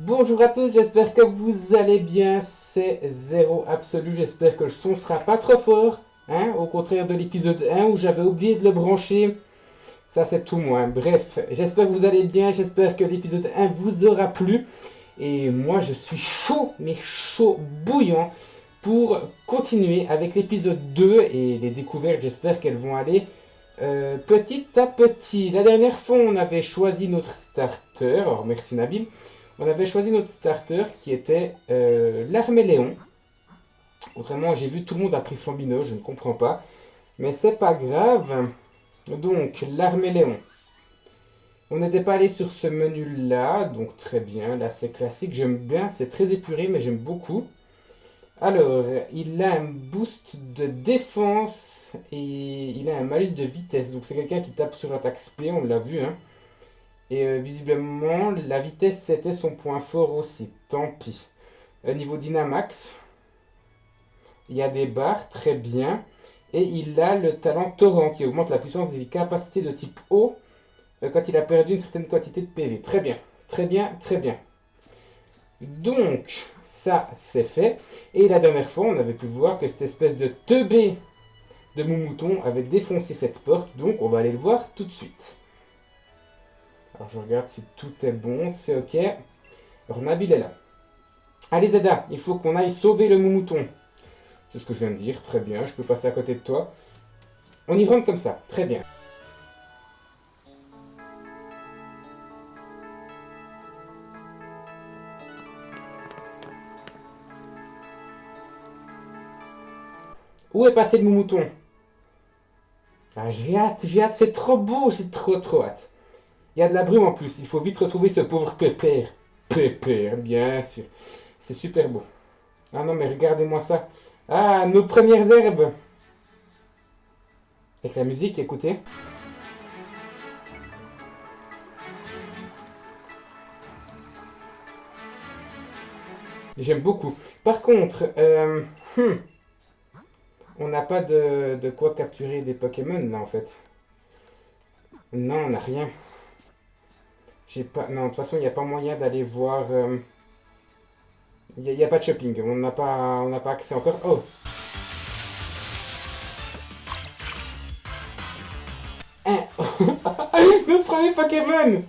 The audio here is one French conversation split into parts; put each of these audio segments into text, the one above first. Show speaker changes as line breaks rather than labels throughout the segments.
Bonjour à tous, j'espère que vous allez bien. C'est Zéro Absolu, j'espère que le son sera pas trop fort, hein, au contraire de l'épisode 1 où j'avais oublié de le brancher. Ça c'est tout moi. Bref, j'espère que vous allez bien, j'espère que l'épisode 1 vous aura plu. Et moi je suis chaud, mais chaud bouillant pour continuer avec l'épisode 2 et les découvertes, j'espère qu'elles vont aller petit à petit. La dernière fois on avait choisi notre starter, alors merci Nabil. On avait choisi notre starter qui était l'Arméléon. Autrement, j'ai vu tout le monde a pris Flambino, je ne comprends pas. Mais c'est pas grave. Donc, l'Arméléon. On n'était pas allé sur ce menu-là, donc très bien. Là, c'est classique, j'aime bien. C'est très épuré, mais j'aime beaucoup. Alors, il a un boost de défense et il a un malus de vitesse. Donc, c'est quelqu'un qui tape sur l'attaque SP, on l'a vu, hein. Et visiblement, la vitesse, c'était son point fort aussi. Tant pis. Niveau Dynamax, il y a des barres, très bien. Et il a le talent Torrent qui augmente la puissance des capacités de type eau quand il a perdu une certaine quantité de PV. Très bien, très bien, très bien. Donc, ça, c'est fait. Et la dernière fois, on avait pu voir que cette espèce de teubé de Moumouton avait défoncé cette porte. Donc, on va aller le voir tout de suite. Alors je regarde si tout est bon, c'est ok. Alors Nabil est là. Allez Zeda, il faut qu'on aille sauver le moumouton. C'est ce que je viens de dire, très bien, je peux passer à côté de toi. On y rentre comme ça, très bien. Où est passé le moumouton? Ah j'ai hâte, c'est trop beau, j'ai trop hâte. Il y a de la brume en plus, il faut vite retrouver ce pauvre Pépère. Pépère, bien sûr. C'est super beau. Ah non mais regardez-moi ça. Ah, nos premières herbes. Avec la musique, écoutez. J'aime beaucoup. Par contre, on n'a pas de quoi capturer des Pokémon là en fait. Non, on n'a rien. J'ai pas. Non, de toute façon, il n'y a pas moyen d'aller voir. Il n'y a pas de shopping. On n'a pas accès encore. Oh! Un. Le premier Pokémon!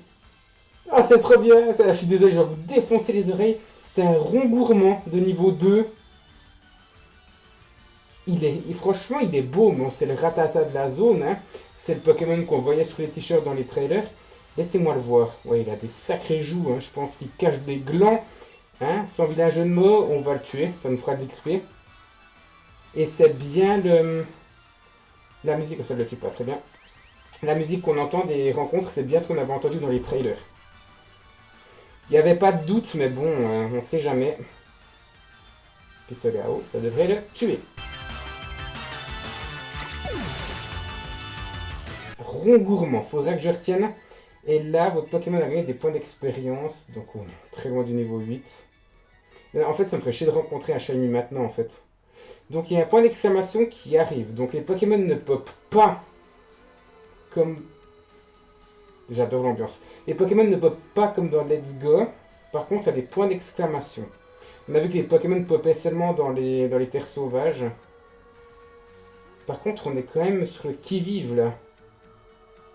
Ah, c'est trop bien! Je suis désolé, je vais vous défoncer les oreilles. C'est un rond gourmand de niveau 2. Franchement, il est beau, mais c'est le ratata de la zone, hein. C'est le Pokémon qu'on voyait sur les t-shirts dans les trailers. Laissez-moi le voir. Ouais, il a des sacrés joues, hein. Je pense qu'il cache des glands. Hein. Sans vilain jeu de mots, on va le tuer. Ça nous fera de l'XP. Et c'est bien la musique. Oh, ça ne le tue pas, très bien. La musique qu'on entend des rencontres, c'est bien ce qu'on avait entendu dans les trailers. Il n'y avait pas de doute, mais bon, on ne sait jamais. Pistolet à eau, ça devrait le tuer. Rond gourmand, faudra que je retienne. Et là, votre Pokémon a gagné des points d'expérience. Donc, on est très loin du niveau 8. En fait, ça me ferait chier de rencontrer un Shiny maintenant, en fait. Donc, il y a un point d'exclamation qui arrive. Donc, les Pokémon ne popent pas comme... J'adore l'ambiance. Les Pokémon ne popent pas comme dans Let's Go. Par contre, il y a des points d'exclamation. On a vu que les Pokémon popaient seulement dans les terres sauvages. Par contre, on est quand même sur le qui-vive, là.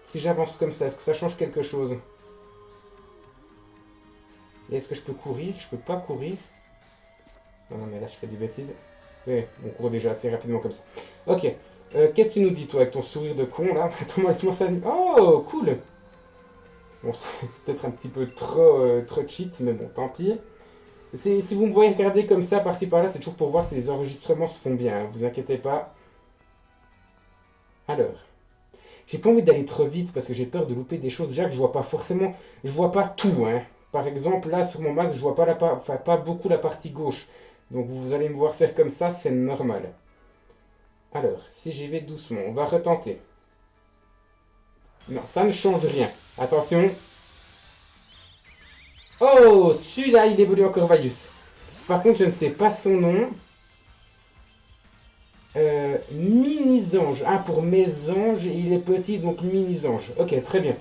Si j'avance comme ça, est-ce que ça change quelque chose? Et est-ce que je peux courir? Je peux pas courir. Non, mais là, je fais des bêtises. Oui, on court déjà assez rapidement comme ça. Ok. Qu'est-ce que tu nous dis, toi, avec ton sourire de con, là? Attends, laisse-moi ça. Oh, cool! Bon, c'est peut-être un petit peu trop cheat, mais bon, tant pis. Si vous me voyez regarder comme ça, par-ci par-là, c'est toujours pour voir si les enregistrements se font bien. Hein, vous inquiétez pas. Alors. J'ai pas envie d'aller trop vite parce que j'ai peur de louper des choses déjà que je vois pas forcément. Je vois pas tout, hein. Par exemple, là, sur mon masque, je vois pas, pas beaucoup la partie gauche. Donc vous allez me voir faire comme ça, c'est normal. Alors, si j'y vais doucement, on va retenter. Non, ça ne change rien. Attention. Oh, celui-là, il évolue en Corvalius. Par contre, je ne sais pas son nom. Mini-ange. Ah, pour mes anges, il est petit, donc mini-ange. Ok, très bien.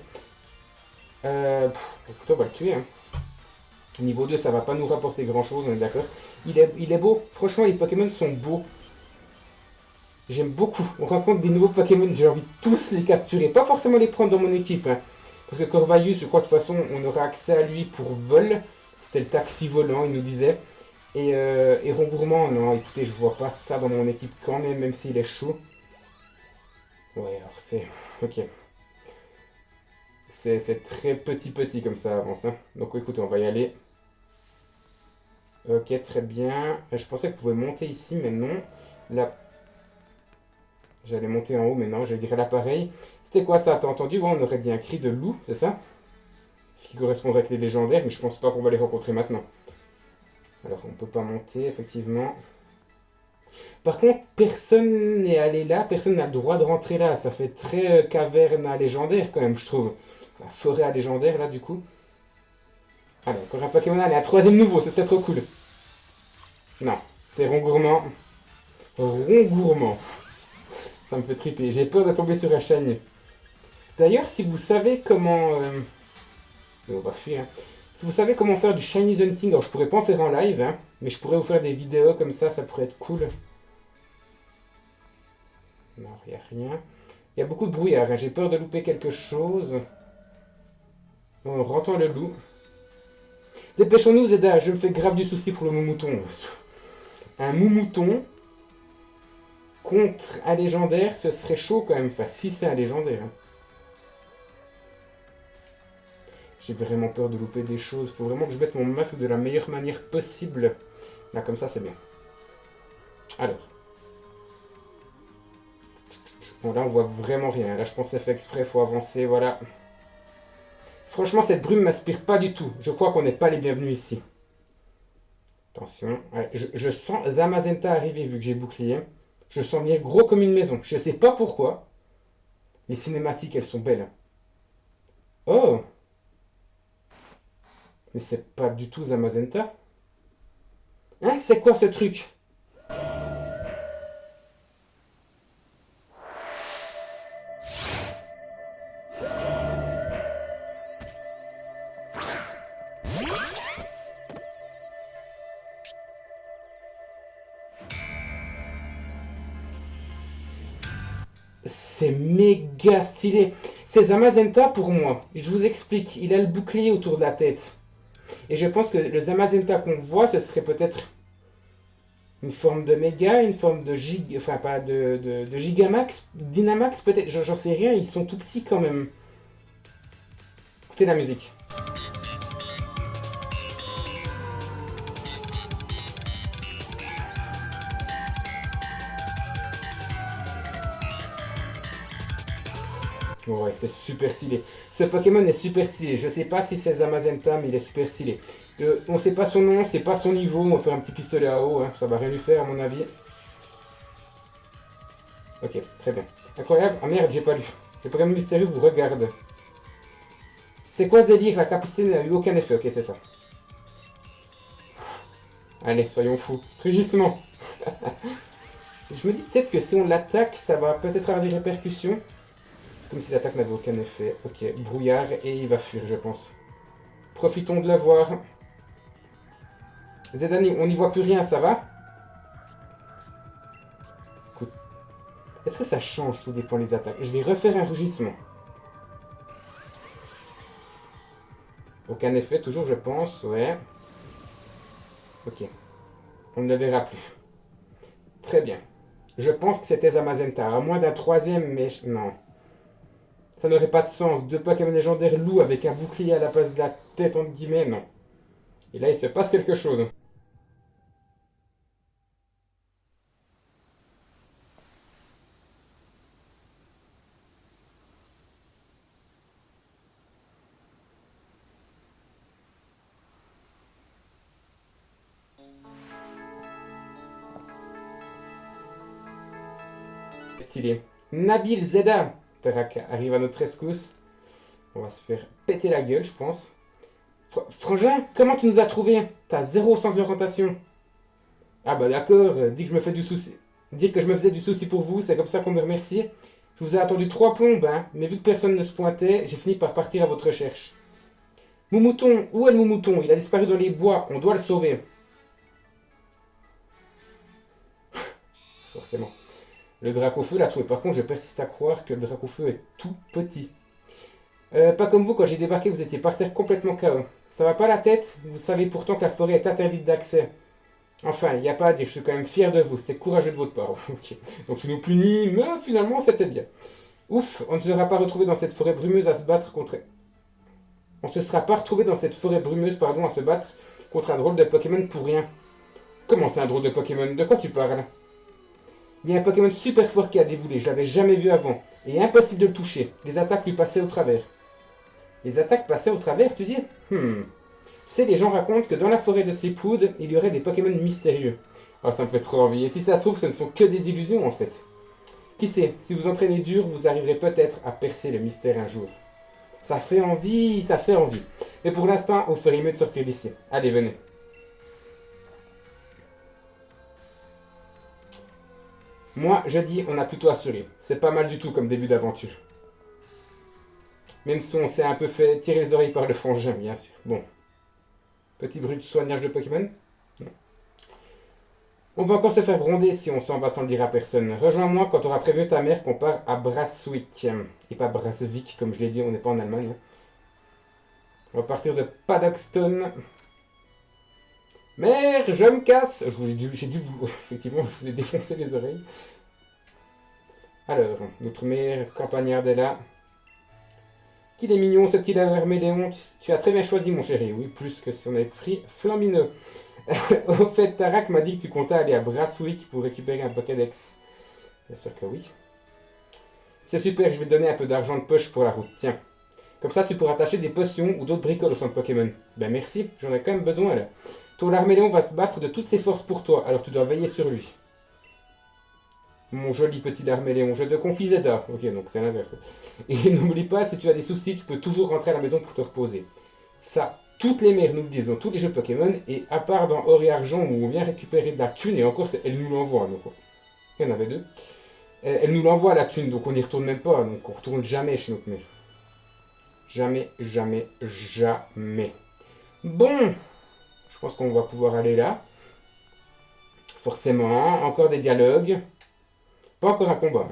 Écoute, on va le tuer. Hein. Niveau 2, ça va pas nous rapporter grand chose, on est d'accord. Il est beau, franchement les Pokémon sont beaux. J'aime beaucoup. On rencontre des nouveaux Pokémon, j'ai envie de tous les capturer. Pas forcément les prendre dans mon équipe, hein. Parce que Corvallis, je crois que de toute façon, on aura accès à lui pour vol. C'était le taxi volant, il nous disait. Et Rongourmand, non, écoutez, je vois pas ça dans mon équipe quand même, même s'il est chaud. Ouais, alors c'est... Ok. C'est très petit comme ça avance, hein. Donc écoutez, on va y aller. Ok, très bien. Je pensais que vous pouvez monter ici, mais non. Là... J'allais monter en haut, mais non, je dirais l'appareil. C'était quoi ça? T'as entendu? Ouais, on aurait dit un cri de loup, c'est ça? Ce qui correspondrait avec les légendaires, mais je pense pas qu'on va les rencontrer maintenant. Alors, on peut pas monter, effectivement. Par contre, personne n'est allé là, personne n'a le droit de rentrer là. Ça fait très caverne à légendaire, quand même, je trouve. La forêt à légendaire, là, du coup. Allez, encore un Pokémon, allez, un troisième nouveau, ce serait trop cool. Non, c'est Rongourmand. Rongourmand. Ça me fait triper. J'ai peur de tomber sur un shiny. D'ailleurs, si vous savez comment... On va fuir, hein. Si vous savez comment faire du shiny hunting, alors je pourrais pas en faire en live, hein, mais je pourrais vous faire des vidéos comme ça pourrait être cool. Non, il n'y a rien. Il y a beaucoup de brouillard, hein. J'ai peur de louper quelque chose. On entend le loup. Dépêchons-nous, Zeda, je me fais grave du souci pour le moumouton. Un moumouton contre un légendaire, ce serait chaud quand même. Enfin, si c'est un légendaire, hein. J'ai vraiment peur de louper des choses. Faut vraiment que je mette mon masque de la meilleure manière possible. Là, comme ça, c'est bien. Alors. Bon, là, on voit vraiment rien. Là, je pense que c'est fait exprès. Faut avancer, voilà. Franchement, cette brume m'inspire pas du tout. Je crois qu'on n'est pas les bienvenus ici. Attention. Ouais, je sens Zamazenta arriver, vu que j'ai bouclier. Je sens bien gros comme une maison. Je sais pas pourquoi. Les cinématiques, elles sont belles. Oh! Mais c'est pas du tout Zamazenta. Hein, c'est quoi ce truc? C'est méga stylé. C'est Zamazenta pour moi. Je vous explique. Il a le bouclier autour de la tête. Et je pense que le Zamazenta qu'on voit, ce serait peut-être une forme de méga, une forme de giga, enfin pas de Gigamax, Dynamax peut-être, j'en sais rien, ils sont tout petits quand même. Écoutez la musique. Ouais, c'est super stylé. Ce Pokémon est super stylé. Je sais pas si c'est Zamazenta, mais il est super stylé. On sait pas son nom, c'est pas son niveau. On va faire un petit pistolet à eau, hein. Ça va rien lui faire à mon avis. Ok, très bien. Incroyable. Ah merde, j'ai pas lu. Le Pokémon mystérieux vous regarde. C'est quoi ce délire? La capacité n'a eu aucun effet. Ok, c'est ça. Allez, soyons fous. Rugissement. Je me dis peut-être que si on l'attaque, ça va peut-être avoir des répercussions. Comme si l'attaque n'avait aucun effet. Ok, brouillard et il va fuir, je pense. Profitons de le voir. Zedani, on n'y voit plus rien, ça va? Écoute, est-ce que ça change? Tout dépend des attaques. Je vais refaire un rugissement. Aucun effet, toujours, je pense. Ouais. Ok. On ne le verra plus. Très bien. Je pense que c'était Zamazenta. À moins d'un troisième, mais... Non. Ça n'aurait pas de sens. Deux Pokémon légendaires loups avec un bouclier à la place de la tête, entre guillemets, non. Et là, il se passe quelque chose. Stylé. Nabil Zeda. Tarak arrive à notre rescousse. On va se faire péter la gueule, je pense. Frangin, comment tu nous as trouvé? T'as zéro sens d'orientation. Ah bah d'accord, dis que je me fais du souci. Dire que je me faisais du souci pour vous, c'est comme ça qu'on me remercie. Je vous ai attendu 3 plombes, hein, mais vu que personne ne se pointait, j'ai fini par partir à votre recherche. Moumouton, où est le Moumouton? Il a disparu dans les bois, on doit le sauver. Forcément. Le Dracofeu l'a trouvé. Par contre, je persiste à croire que le Dracofeu est tout petit. Pas comme vous, quand j'ai débarqué, vous étiez par terre complètement KO. Ça va pas la tête? Vous savez pourtant que la forêt est interdite d'accès. Enfin, il n'y a pas à dire, je suis quand même fier de vous. C'était courageux de votre part. Ok. Donc tu nous punis, mais finalement, c'était bien. Ouf, on ne sera pas retrouvé dans cette forêt brumeuse à se battre contre... On se sera pas retrouvé dans cette forêt brumeuse, pardon, à se battre contre un drôle de Pokémon pour rien. Comment c'est un drôle de Pokémon? De quoi tu parles? Il y a un Pokémon super fort qui a déboulé, je l'avais jamais vu avant. Et impossible de le toucher. Les attaques lui passaient au travers. Les attaques passaient au travers, tu dis? Tu sais, les gens racontent que dans la forêt de Sleepwood, il y aurait des Pokémon mystérieux. Oh, ça me fait trop envie. Et si ça se trouve, ce ne sont que des illusions en fait. Qui sait, si vous entraînez dur, vous arriverez peut-être à percer le mystère un jour. Ça fait envie, ça fait envie. Mais pour l'instant, vous ferez mieux de sortir d'ici. Allez, venez. Moi, je dis, on a plutôt assuré. C'est pas mal du tout comme début d'aventure. Même si on s'est un peu fait tirer les oreilles par le frangin, bien sûr. Bon. Petit bruit de soignage de Pokémon? Non. On va encore se faire gronder si on s'en va sans le dire à personne. Rejoins-moi quand tu auras prévenu ta mère qu'on part à Brasswick. Et pas Brassvik, comme je l'ai dit, on n'est pas en Allemagne. On va partir de Paddockstone. Mère, je me casse. J'ai dû vous... Effectivement, je vous ai défoncé les oreilles. Alors, notre mère campagnarde est là. Qu'il est mignon ce petit Verméléon. Tu as très bien choisi mon chéri. Oui, plus que si on avait pris Flambino. Au fait, Tarak m'a dit que tu comptais aller à Brasswick pour récupérer un Pokédex. Bien sûr que oui. C'est super, je vais te donner un peu d'argent de poche pour la route. Tiens. Comme ça, tu pourras t'acheter des potions ou d'autres bricoles au centre Pokémon. Ben merci, j'en ai quand même besoin là. Ton Larméléon va se battre de toutes ses forces pour toi, alors tu dois veiller sur lui. Mon joli petit Larméléon, je te confie Zeda. Ok, donc c'est l'inverse. Et n'oublie pas, si tu as des soucis, tu peux toujours rentrer à la maison pour te reposer. Ça, toutes les mères nous le disent dans tous les jeux Pokémon, et à part dans Or et Argent où on vient récupérer de la thune, et encore, elle nous l'envoie. Donc, il y en avait deux. Elle nous l'envoie la thune, donc on n'y retourne même pas, donc on retourne jamais chez notre mère. Jamais, jamais, jamais. Bon, je pense qu'on va pouvoir aller là. Forcément, encore des dialogues. Pas encore un combat.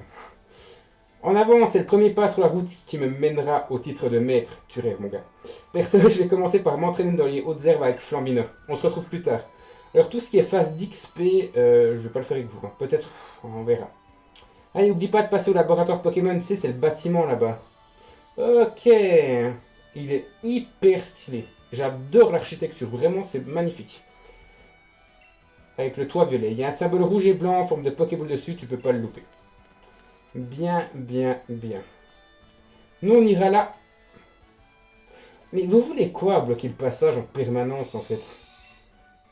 En avant, c'est le premier pas sur la route qui me mènera au titre de maître. Tu rêves, mon gars. Perso, je vais commencer par m'entraîner dans les hautes herbes avec Flambino. On se retrouve plus tard. Alors, tout ce qui est phase d'XP, je vais pas le faire avec vous. Hein. Peut-être, on verra. Allez, n'oublie pas de passer au laboratoire Pokémon. Tu sais, c'est le bâtiment là-bas. Ok. Il est hyper stylé. J'adore l'architecture. Vraiment, c'est magnifique. Avec le toit violet. Il y a un symbole rouge et blanc en forme de Pokéball dessus. Tu peux pas le louper. Bien, bien, bien. Nous, on ira là. Mais vous voulez quoi, bloquer le passage en permanence, en fait?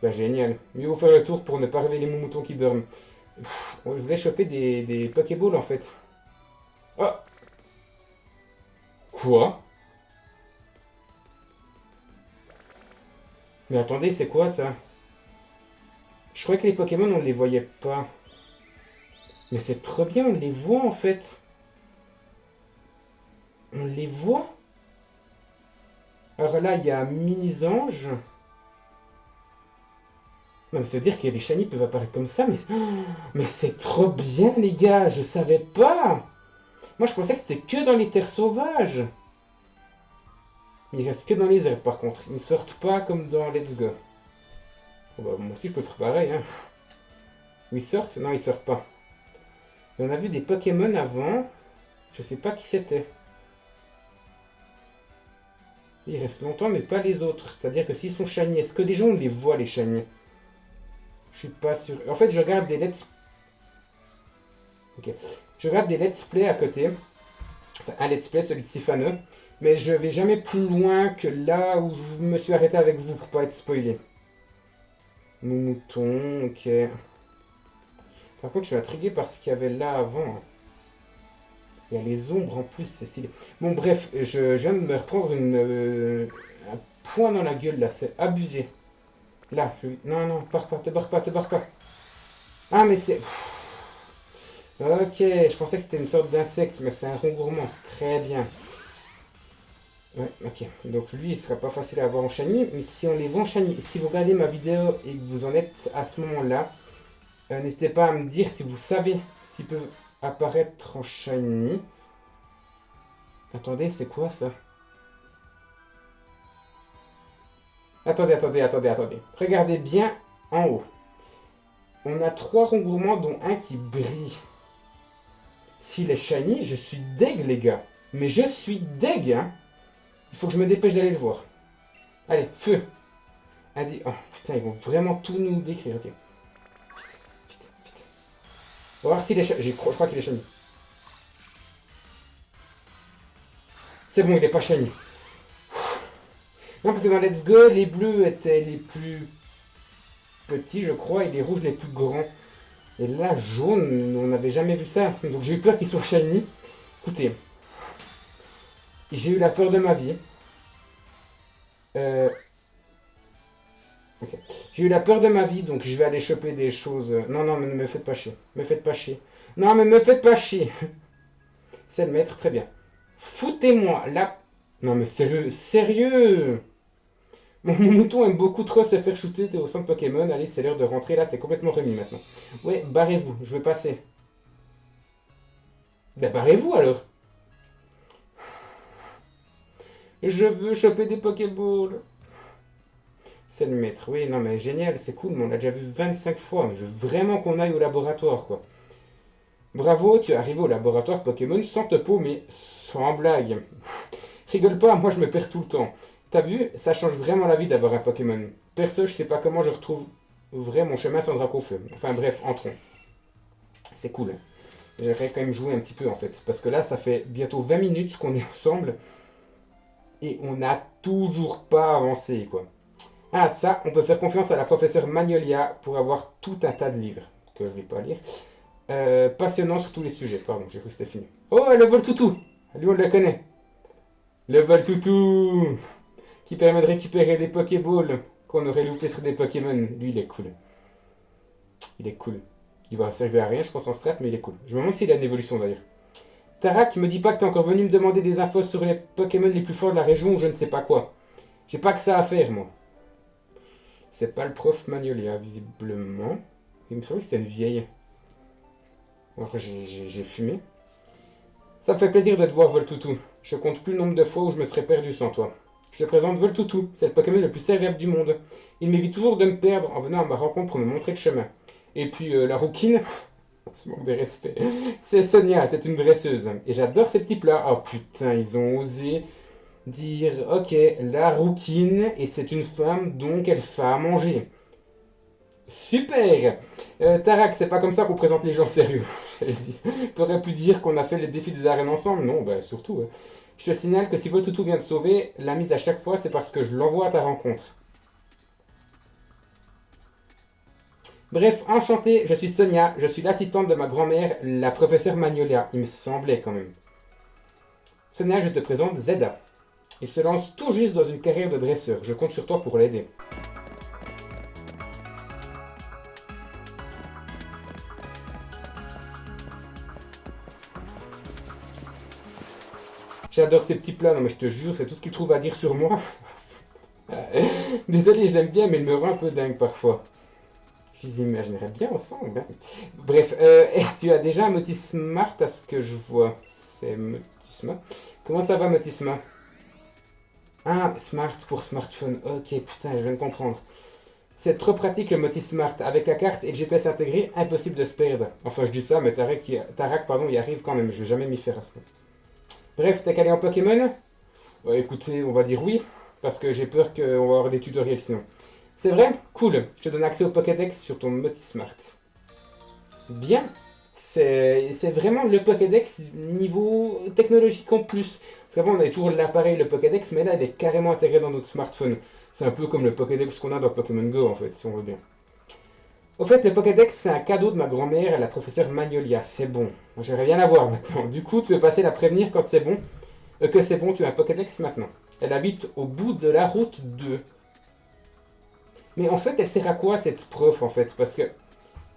Bah, génial. Mieux vaut faire le tour pour ne pas réveiller les moutons qui dorment. Je voulais choper des Pokéballs, en fait. Oh! Quoi? Mais attendez, c'est quoi, ça? Je croyais que les Pokémon, on ne les voyait pas. Mais c'est trop bien, on les voit, en fait. On les voit? Alors là, il y a Mini-Ange. Non, mais ça veut dire que les shiny peuvent apparaître comme ça, mais c'est trop bien, les gars, je savais pas. Moi, je pensais que c'était que dans les terres sauvages. Il reste que dans les herbes, par contre. Ils ne sortent pas comme dans Let's Go. Oh, bah, moi aussi, je peux faire pareil, hein. Ou ils sortent? Non, ils sortent pas. Et on a vu des Pokémon avant. Je sais pas qui c'était. Il reste longtemps, mais pas les autres. C'est-à-dire que s'ils sont shiny, est-ce que des gens on les voit, les shiny? Je suis pas sûr. En fait, je regarde des let's... Ok. Je regarde des let's play à côté. Enfin, un let's play, celui de Sifano. Mais je vais jamais plus loin que là où je me suis arrêté avec vous pour pas être spoilé. Mouton, ok. Par contre, je suis intrigué par ce qu'il y avait là avant. Il y a les ombres en plus, c'est stylé. Bon, bref, je viens de me reprendre un point dans la gueule là, c'est abusé. Là, non, non, pars pas, te barre pas, te barre pas. Ah, mais c'est... Ok, je pensais que c'était une sorte d'insecte, mais c'est un rond gourmand. Très bien. Ouais, ok. Donc lui, il sera pas facile à avoir en shiny, mais si on les vend en shiny, si vous regardez ma vidéo et que vous en êtes à ce moment-là, n'hésitez pas à me dire si vous savez s'ils peuvent apparaître en shiny. Attendez, c'est quoi ça? Attendez. Regardez bien en haut. On a 3 remboursements dont un qui brille. S'il est shiny, je suis deg les gars. Mais je suis deg hein. Il faut que je me dépêche d'aller le voir. Allez, feu. Allez, oh putain, ils vont vraiment tout nous décrire, ok. Vite. On va voir s'il est shiny. Je crois qu'il est shiny. C'est bon, il est pas shiny. Non, parce que dans Let's Go, les bleus étaient les plus petits, je crois, et les rouges les plus grands. Et là, jaune, on n'avait jamais vu ça. Donc j'ai eu peur qu'il soit shiny. Écoutez, j'ai eu la peur de ma vie. Ok. J'ai eu la peur de ma vie, donc je vais aller choper des choses. Non, mais ne me faites pas chier. Non, mais me faites pas chier. C'est le maître, très bien. Foutez-moi là. Non, mais sérieux. Mon mouton aime beaucoup trop se faire shooter, t'es au centre Pokémon. Allez, c'est l'heure de rentrer là, t'es complètement remis maintenant. Ouais, barrez-vous, je vais passer. Ben barrez-vous alors. Je veux choper des Pokéballs. C'est le maître. Oui, non, mais génial, c'est cool, mais on l'a déjà vu 25 fois. Mais je veux vraiment qu'on aille au laboratoire, quoi. Bravo, tu es arrivé au laboratoire Pokémon sans te paumer. Sans blague. Rigole pas, moi je me perds tout le temps. T'as vu, ça change vraiment la vie d'avoir un Pokémon. Perso, je sais pas comment je retrouverai mon chemin sans Dracofeu. Enfin bref, entrons. C'est cool. J'aimerais quand même jouer un petit peu en fait. Parce que là, ça fait bientôt 20 minutes qu'on est ensemble. Et on n'a toujours pas avancé, quoi. Ah, ça, on peut faire confiance à la professeure Magnolia pour avoir tout un tas de livres. Que je vais pas lire. Passionnant sur tous les sujets. Pardon, j'ai cru que c'était fini. Oh, le Voltoutou. Lui, on le connaît. Le Voltoutou qui permet de récupérer des Pokéballs qu'on aurait loupé sur des Pokémon. Lui, il est cool. Il va servir à rien, je pense, en strat, mais il est cool. Je me demande s'il a une évolution d'ailleurs. Tarak, me dis pas que t'es encore venu me demander des infos sur les Pokémon les plus forts de la région ou je ne sais pas quoi. J'ai pas que ça à faire, moi. C'est pas le prof Magnolia, visiblement. Il me semble que c'était une vieille. Alors j'ai fumé. Ça me fait plaisir de te voir, Voltoutou. Je compte plus le nombre de fois où je me serais perdu sans toi. Je te présente Voltoutou, c'est le Pokémon le plus serviable du monde. Il m'évite toujours de me perdre en venant à ma rencontre pour me montrer le chemin. Et puis la rouquine, ce manque de respect, c'est Sonia, c'est une dresseuse. Et j'adore ces petits plats. Oh putain, ils ont osé dire, ok, la rouquine, et c'est une femme, donc elle fait à manger. Super. Tarak, c'est pas comme ça qu'on présente les gens sérieux. T'aurais pu dire qu'on a fait les défis des arènes ensemble. Non, bah surtout. Je te signale que si Voltoutou vient te sauver, la mise à chaque fois, c'est parce que je l'envoie à ta rencontre. Bref, enchanté, je suis Sonia, je suis l'assistante de ma grand-mère, la professeure Magnolia. Il me semblait quand même. Sonia, je te présente Zeda. Il se lance tout juste dans une carrière de dresseur. Je compte sur toi pour l'aider. J'adore ces petits plats, non mais je te jure, c'est tout ce qu'il trouve à dire sur moi. Désolé, je l'aime bien, mais il me rend un peu dingue parfois. Je les imaginerais bien ensemble. Hein. Bref, tu as déjà un Motisma à ce que je vois. C'est Motisma. Comment ça va, Motisma? Ah, Smart pour smartphone. Ok, putain, je viens de comprendre. C'est trop pratique le Motismart. Avec la carte et le GPS intégré, impossible de se perdre. Enfin, je dis ça, mais Tarak, y arrive quand même. Je vais jamais m'y faire à ce moment. Bref, t'as calé en Pokémon? Ouais, écoutez, on va dire oui, parce que j'ai peur qu'on va avoir des tutoriels sinon. C'est vrai? Cool. Je te donne accès au Pokédex sur ton Motismart. Bien. C'est vraiment le Pokédex niveau technologique en plus. Parce qu'avant, on avait toujours l'appareil, le Pokédex, mais là, il est carrément intégré dans notre smartphone. C'est un peu comme le Pokédex qu'on a dans Pokémon Go, en fait, si on veut bien. Au fait, le Pokédex, c'est un cadeau de ma grand-mère, la professeure Magnolia. C'est bon. J'ai rien à voir maintenant. Du coup, tu peux passer la prévenir quand c'est bon. Que c'est bon, tu as un Pokédex maintenant. Elle habite au bout de la route 2. Mais en fait, elle sert à quoi cette prof en fait? Parce que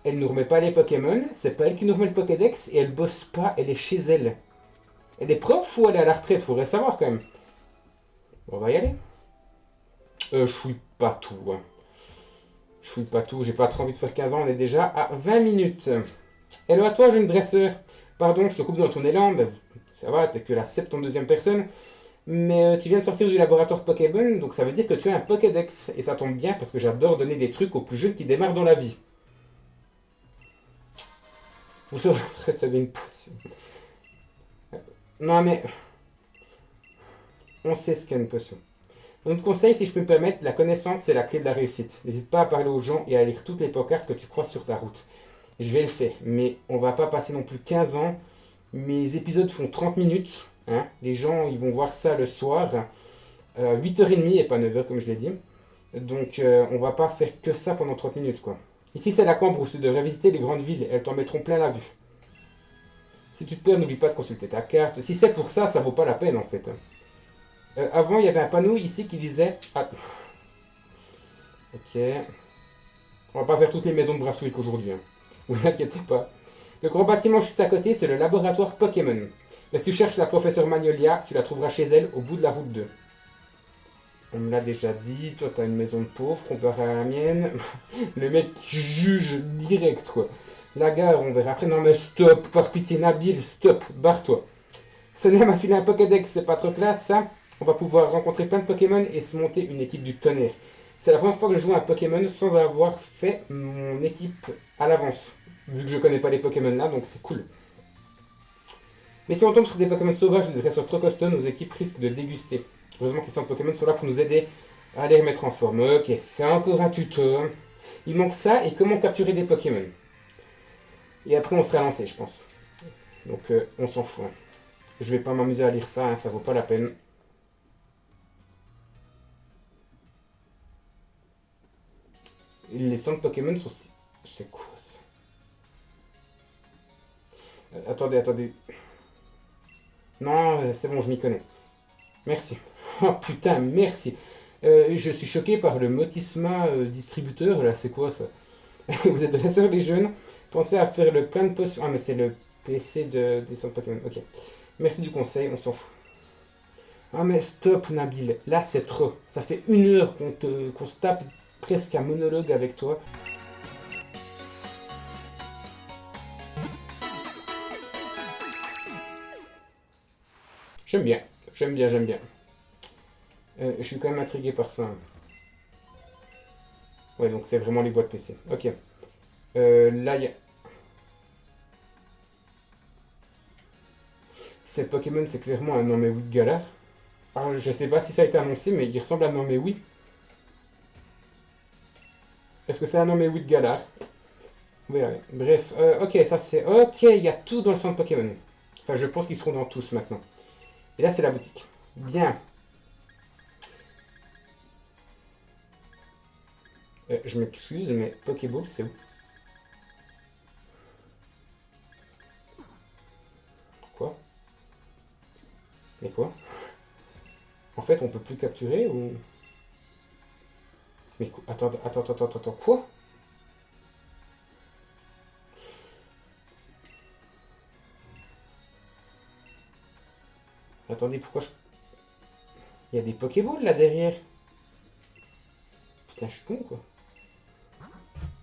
elle nous remet pas les Pokémon, c'est pas elle qui nous remet le Pokédex et elle bosse pas, elle est chez elle. Elle est prof ou elle est à la retraite? Faudrait savoir quand même. On va y aller. Je fouille pas tout. Hein. Je fouille pas tout. J'ai pas trop envie de faire 15 ans. On est déjà à 20 minutes. Hello à toi, jeune dresseur. Pardon, je te coupe dans ton élan. Ben, ça va, t'es que la 72e personne. Mais tu viens de sortir du laboratoire Pokémon. Donc ça veut dire que tu as un Pokédex. Et ça tombe bien parce que j'adore donner des trucs aux plus jeunes qui démarrent dans la vie. Vous recevez une potion. Non mais... On sait ce qu'est une potion. Notre conseil, si je peux me permettre, la connaissance, c'est la clé de la réussite. N'hésite pas à parler aux gens et à lire toutes les pancartes que tu croises sur ta route. Je vais le faire, mais on va pas passer non plus 15 ans. Mes épisodes font 30 minutes. Hein. Les gens, ils vont voir ça le soir. 8h30 et pas 9h comme je l'ai dit. Donc on va pas faire que ça pendant 30 minutes, quoi. Ici, c'est la Cambrousse. Tu devrais visiter les grandes villes. Elles t'en mettront plein la vue. Si tu te perds, n'oublie pas de consulter ta carte. Si c'est pour ça, ça vaut pas la peine, en fait. Avant, il y avait un panneau ici qui disait... Ah. Ok. On va pas faire toutes les maisons de Brunswick aujourd'hui. Hein. Vous inquiétez pas. Le grand bâtiment juste à côté, c'est le laboratoire Pokémon. Mais si tu cherches la professeure Magnolia, tu la trouveras chez elle, au bout de la route 2. On me l'a déjà dit, toi t'as une maison de pauvre comparée à la mienne. Le mec qui juge direct, quoi. La gare, on verra après. Non mais stop, par pitié Nabil, stop, barre-toi. Sonia m'a filé un Pokédex, c'est pas trop classe ça. On va pouvoir rencontrer plein de Pokémon et se monter une équipe du tonnerre. C'est la première fois que je joue à un Pokémon sans avoir fait mon équipe à l'avance. Vu que je connais pas les Pokémon là, donc c'est cool. Mais si on tombe sur des Pokémon sauvages ou des dresseurs trop costauds, nos équipes risquent de déguster. Heureusement que les centres Pokémon sont là pour nous aider à les remettre en forme. Ok, c'est encore un tuto. Il manque ça et comment capturer des Pokémon. Et après on sera lancé, je pense. Donc on s'en fout. Hein. Je vais pas m'amuser à lire ça, hein, ça vaut pas la peine. Les centres Pokémon sont... C'est quoi ça attendez. Non, c'est bon, je m'y connais. Merci. Oh putain, merci. Je suis choqué par le Motisma distributeur, là, c'est quoi ça? Vous êtes dresseur les jeunes. Pensez à faire le plein de potions. Ah, mais c'est le PC des centres Pokémon. Ok. Merci du conseil, on s'en fout. Ah, mais stop, Nabil. Là, c'est trop. Ça fait 1 heure qu'on se tape presque un monologue avec toi. J'aime bien. J'aime bien. Je suis quand même intrigué par ça. Ouais, donc c'est vraiment les boîtes PC. Ok. Là, il y a... Cette Pokémon, c'est clairement un Namewi de Galar. Alors, je sais pas si ça a été annoncé, mais il ressemble à un Namewi. Est-ce que c'est un Namewi de Galar? Oui, ouais. Bref, ok, ça c'est... Ok, il y a tout dans le centre Pokémon. Enfin, je pense qu'ils seront dans tous maintenant. Et là, c'est la boutique. Bien. Je m'excuse, mais Pokéball, c'est où? Quoi? Mais quoi? En fait, on peut plus capturer ou... Mais attends, quoi? Attendez, pourquoi je... Il y a des Pokéballs là derrière. Putain, je suis con quoi.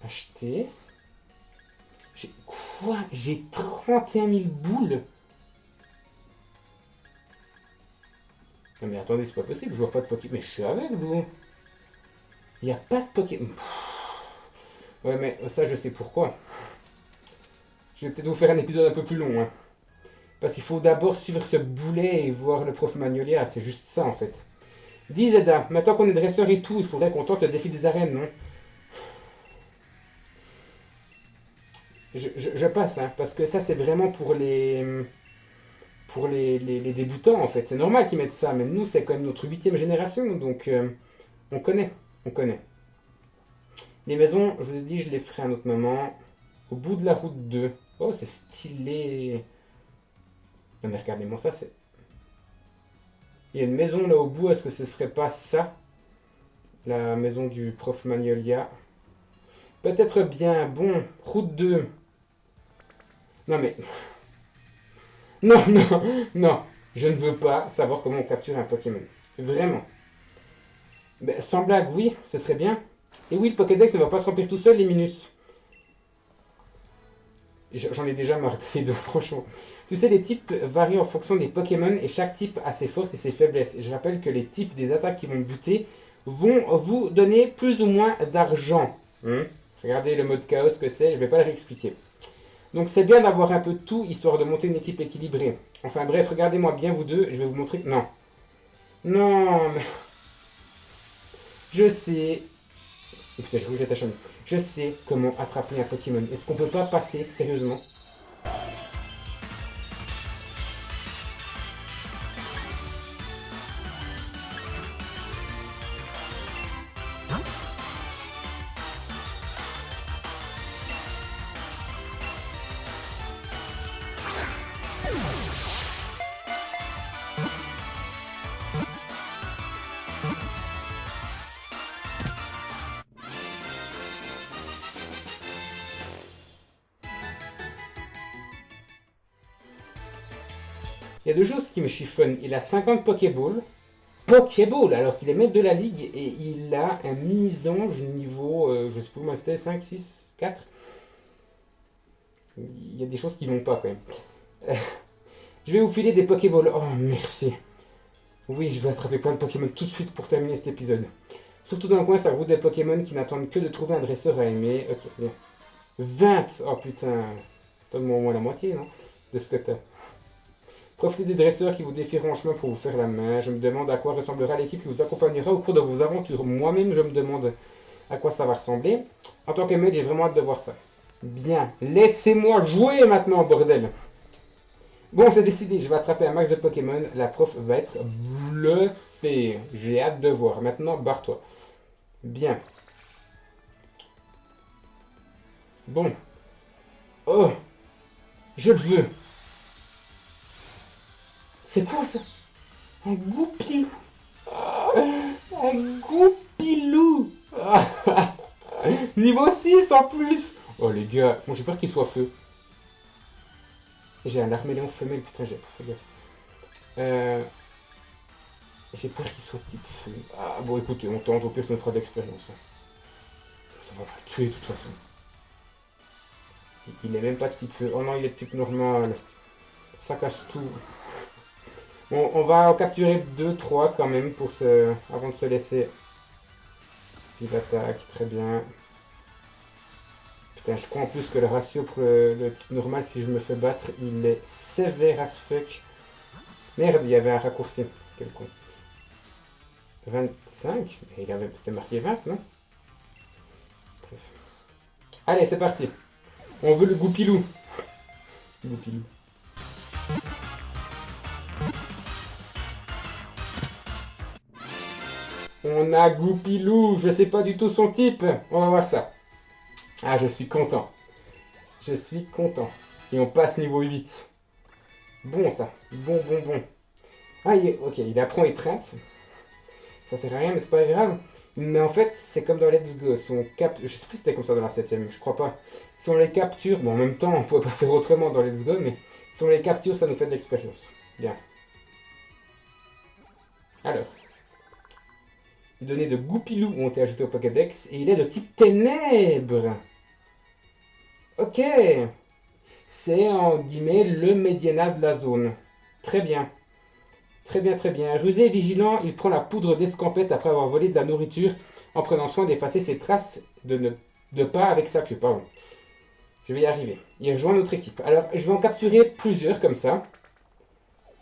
Acheter. J'ai quoi? J'ai 31 000 boules. Non mais attendez, c'est pas possible, je vois pas de Pokémon. Mais je suis aveugle ou... Il n'y a pas de Pokémon. Ouais mais ça je sais pourquoi. Je vais peut-être vous faire un épisode un peu plus long. Hein. Parce qu'il faut d'abord suivre ce boulet et voir le prof Magnolia. C'est juste ça en fait. Dis Zeda, maintenant qu'on est dresseur et tout, il faudrait qu'on tente le défi des arènes, non? Je passe, hein, parce que ça c'est vraiment pour les débutants en fait. C'est normal qu'ils mettent ça, mais nous c'est quand même notre 8e génération, donc on connaît, on connaît. Les maisons, je vous ai dit, je les ferai à un autre moment. Au bout de la route 2. Oh, c'est stylé. Non mais regardez-moi ça, c'est... Il y a une maison là au bout, est-ce que ce serait pas ça? La maison du prof Magnolia. Peut-être bien, bon, route 2. Non mais... Non, je ne veux pas savoir comment on capture un Pokémon. Vraiment. Ben, sans blague, oui, ce serait bien. Et oui, le Pokédex ne va pas se remplir tout seul, les minus. J'en ai déjà marre de ces deux, franchement. Tu sais, les types varient en fonction des Pokémon et chaque type a ses forces et ses faiblesses. Et je rappelle que les types des attaques qui vont buter vont vous donner plus ou moins d'argent. Regardez le mode chaos que c'est, je ne vais pas le réexpliquer. Donc c'est bien d'avoir un peu de tout, histoire de monter une équipe équilibrée. Enfin bref, regardez-moi bien vous deux, je vais vous montrer... Non. Non, mais... Je sais... Et putain, je regrette ta chaîne. Je sais comment attraper un Pokémon. Est-ce qu'on peut pas passer, sérieusement? Il y a deux choses qui me chiffonnent. Il a 50 Pokéballs. Pokéball, alors qu'il est maître de la ligue et il a un mini-ange niveau, je sais plus comment c'était, 5, 6, 4. Il y a des choses qui vont pas quand même. Je vais vous filer des Pokéballs. Oh, merci. Oui, je vais attraper plein de Pokémon tout de suite pour terminer cet épisode. Surtout dans le coin, ça roule des Pokémon qui n'attendent que de trouver un dresseur à aimer. Ok, bien. 20. Oh putain. Donne-moi au moins la moitié, non? De ce que t'as. Profitez des dresseurs qui vous défieront en chemin pour vous faire la main. Je me demande à quoi ressemblera l'équipe qui vous accompagnera au cours de vos aventures. Moi-même, je me demande à quoi ça va ressembler. En tant que maître, j'ai vraiment hâte de voir ça. Bien, laissez-moi jouer maintenant, bordel. Bon, c'est décidé, je vais attraper un max de Pokémon. La prof va être bluffée. J'ai hâte de voir. Maintenant, barre-toi. Bien. Bon. Oh, je le veux. C'est quoi ça? Un goupilou. Un goupilou. Niveau 6 en plus. Oh les gars, bon, j'ai peur qu'il soit feu. J'ai un arméléon femelle, putain, j'ai pas fait gaffe. J'ai peur qu'il soit type feu. Ah bon, écoutez, on tente, au pire, ça nous fera d'expérience. Ça va pas le tuer de toute façon. Il est même pas de type feu. Oh non, il est de type normal. Ça casse tout. Bon, on va en capturer 2-3 quand même pour avant de se laisser. Petite attaque, très bien. Putain, je crois en plus que le ratio pour le type normal, si je me fais battre, il est sévère as fuck. Merde, il y avait un raccourci. Quel con. 25? C'était marqué 20, non? Bref. Allez, c'est parti. On veut le goupilou. Goupilou. On a Goupilou, je sais pas du tout son type. On va voir ça. Ah, je suis content. Je suis content. Et on passe niveau 8. Bon ça. Bon. Ah, ok, il apprend étreinte. Ça sert à rien, mais c'est pas grave. Mais en fait, c'est comme dans Let's Go. Si on je sais plus si c'était comme ça dans la 7ème, je crois pas. Si on les capture, bon en même temps, on pourrait pas faire autrement dans Let's Go, mais si on les capture, ça nous fait de l'expérience. Bien. Alors. Les données de Goupilou ont été ajoutées au Pokédex et il est de type ténèbres. Ok. C'est en guillemets le médiana de la zone. Très bien. Très bien. Rusé et vigilant, il prend la poudre d'escampette après avoir volé de la nourriture en prenant soin d'effacer ses traces de pas avec sa queue. Pardon. Je vais y arriver. Il rejoint notre équipe. Alors, je vais en capturer plusieurs comme ça.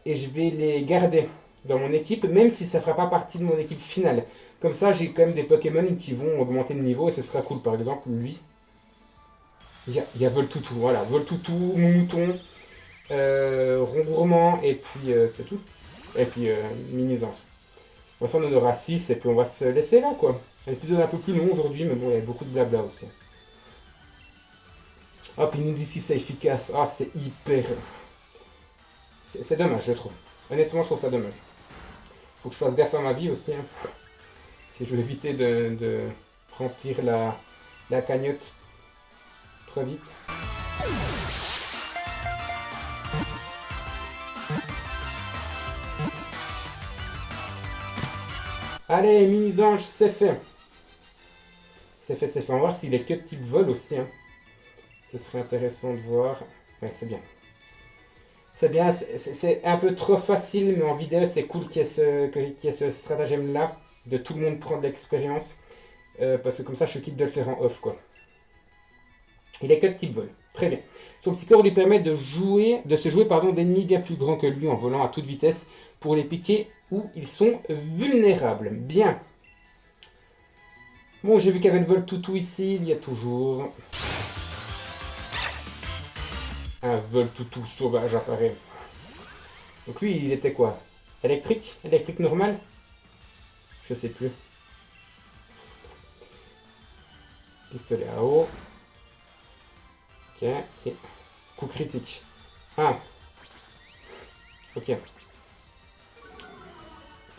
Et je vais les garder dans mon équipe, même si ça ne fera pas partie de mon équipe finale. Comme ça, j'ai quand même des Pokémon qui vont augmenter le niveau et ce sera cool. Par exemple, lui. Il y a Voltoutou, voilà. Voltoutou, Mouton, Rongourmand, et puis c'est tout. Et puis Mini-Ange. Bon, ça, on en aura 6 et puis on va se laisser là, quoi. Un épisode un peu plus long aujourd'hui, mais bon, il y a beaucoup de blabla aussi. Ah, puis nous d'ici, c'est efficace. Ah, c'est hyper... C'est dommage, je trouve. Honnêtement, je trouve ça dommage. Faut que je fasse gaffe à ma vie aussi. Hein. Si je veux éviter de remplir la cagnotte trop vite. Allez, mini-ange, c'est fait. C'est fait, c'est fait. On va voir s'il est que type vol aussi. Hein. Ce serait intéressant de voir. Ouais, c'est bien. C'est bien, c'est un peu trop facile, mais en vidéo, c'est cool qu'il y ait ce stratagème-là, de tout le monde prendre l'expérience. Parce que comme ça, je suis quitte de le faire en off, quoi. Il est que de type vol. Très bien. Son petit corps lui permet de se jouer d'ennemis bien plus grands que lui en volant à toute vitesse pour les piquer où ils sont vulnérables. Bien. Bon, j'ai vu qu'il y avait le vol toutou ici. Il y a toujours un vol toutou sauvage apparaît. Donc lui, il était quoi? Électrique? Électrique normal? Je sais plus. Pistolet à eau. Ok. Et coup critique. Ah. Ok.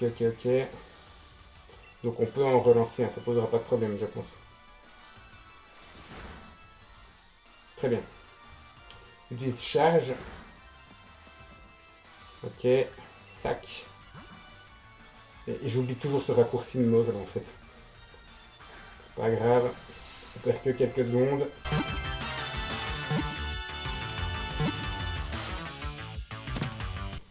Ok. Donc on peut en relancer un, ça posera pas de problème, je pense. Très bien. Utilise charge. Ok. Sac. Et j'oublie toujours ce raccourci de mort là en fait. C'est pas grave. On perd que quelques secondes.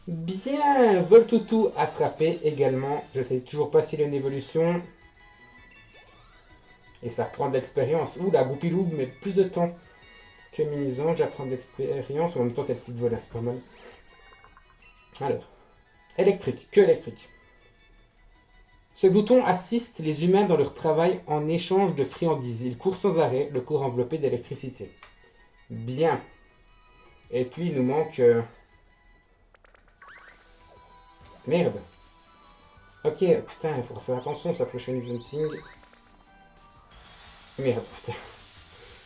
Bien, vol toutou attrapé également. Je sais toujours pas s'il a une évolution. Et ça reprend de l'expérience. Ouh, la goupilou met plus de temps que Mini-Ange. J'apprends de l'expérience. En même temps, cette petite vol, c'est pas mal. Alors, électrique, que électrique. Ce glouton assiste les humains dans leur travail en échange de friandises. Il court sans arrêt, le corps enveloppé d'électricité. Bien. Et puis, il nous manque... Merde. Ok, putain, il faudra faire attention sa prochaine hunting. Merde, putain.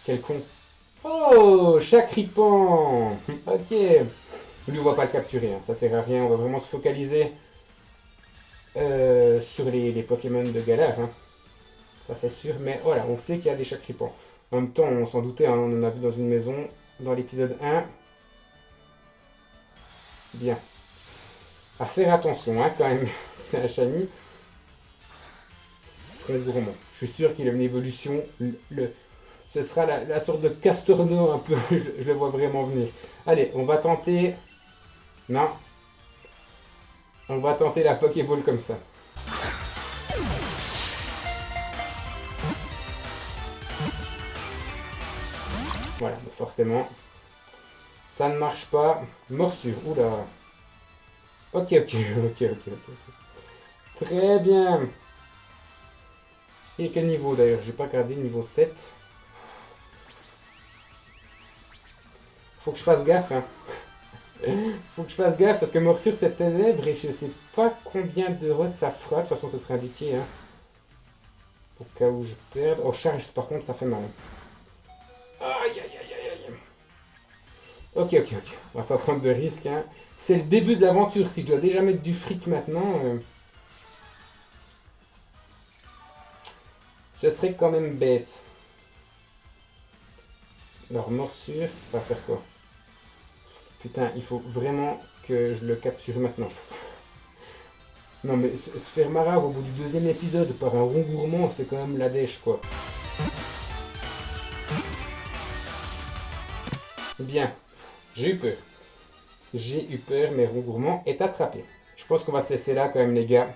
Quel con. Oh, Chakripan. Ok. Lui, on va pas le capturer, hein. Ça sert à rien. On va vraiment se focaliser sur les Pokémon de galère. Hein. Ça, c'est sûr. Mais voilà, on sait qu'il y a des Chakripans. En même temps, on s'en doutait. Hein. On en a vu dans une maison dans l'épisode 1. Bien. À faire attention, hein, quand même. C'est un Shiny. Très gourmand. Je suis sûr qu'il a une évolution. Ce sera la sorte de Castorno un peu. Je le vois vraiment venir. Allez, on va tenter... Non. On va tenter la Pokéball comme ça. Voilà, donc forcément. Ça ne marche pas. Morsure. Oula. Ok. Très bien. Et quel niveau d'ailleurs? J'ai pas regardé, niveau 7. Faut que je fasse gaffe, hein. Faut que je fasse gaffe parce que morsure c'est ténèbres et je sais pas combien d'euros ça fera. De toute façon, ce sera indiqué, hein. Au cas où je perde. Oh, charge, par contre, ça fait mal. Aïe. Ok. On va pas prendre de risques, hein. C'est le début de l'aventure. Si je dois déjà mettre du fric maintenant, ce serait quand même bête. Alors, morsure, ça va faire quoi? Putain, il faut vraiment que je le capture maintenant. Non, mais se faire marave au bout du deuxième épisode par un rond gourmand, c'est quand même la dèche, quoi. Bien, j'ai eu peur. Mais rond gourmand est attrapé. Je pense qu'on va se laisser là quand même, les gars.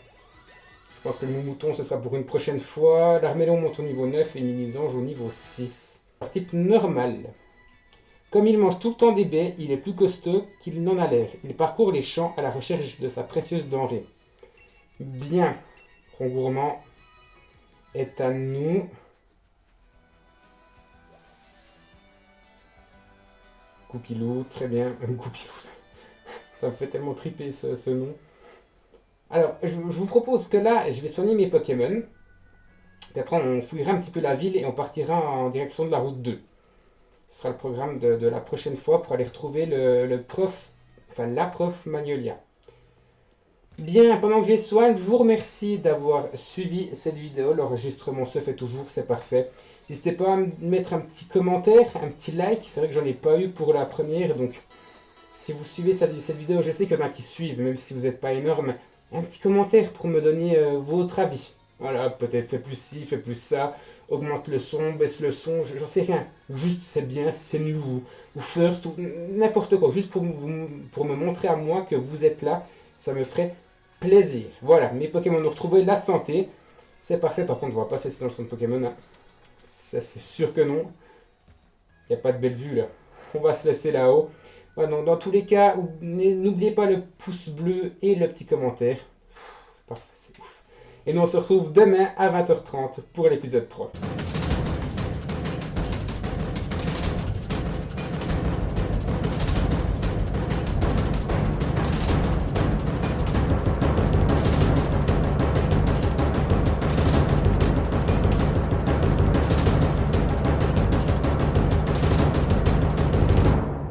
Je pense que le mouton, ce sera pour une prochaine fois. L'Armélon monte au niveau 9 et Mini-Ange au niveau 6. Type normal. Comme il mange tout le temps des baies, il est plus costaud qu'il n'en a l'air. Il parcourt les champs à la recherche de sa précieuse denrée. Bien. Rond gourmand est à nous. Goupilou, très bien. Goupilou, ça me fait tellement triper ce nom. Alors, je vous propose que là, je vais soigner mes Pokémon. Et après, on fouillera un petit peu la ville et on partira en direction de la route 2. Ce sera le programme de la prochaine fois pour aller retrouver la prof Magnolia. Bien, pendant que je les soigne, je vous remercie d'avoir suivi cette vidéo. L'enregistrement se fait toujours, c'est parfait. N'hésitez pas à me mettre un petit commentaire, un petit like. C'est vrai que j'en ai pas eu pour la première, donc si vous suivez cette vidéo, je sais qu'il y en a qui suivent, même si vous n'êtes pas énorme. un petit commentaire pour me donner votre avis. Voilà, peut-être fais plus ci, fais plus ça, augmente le son, baisse le son, j'en sais rien. Juste c'est bien, c'est nul, ou first, ou n'importe quoi. Juste pour me montrer à moi que vous êtes là, ça me ferait plaisir. Voilà, mes Pokémon ont retrouvé la santé. C'est parfait, par contre on va pas se laisser dans le centre Pokémon. Hein. Ça c'est sûr que non. Il n'y a pas de belle vue là. On va se laisser là-haut. Voilà, donc, dans tous les cas, n'oubliez pas le pouce bleu et le petit commentaire. C'est parfait, c'est ouf. Et nous on se retrouve demain à 20h30 pour l'épisode 3.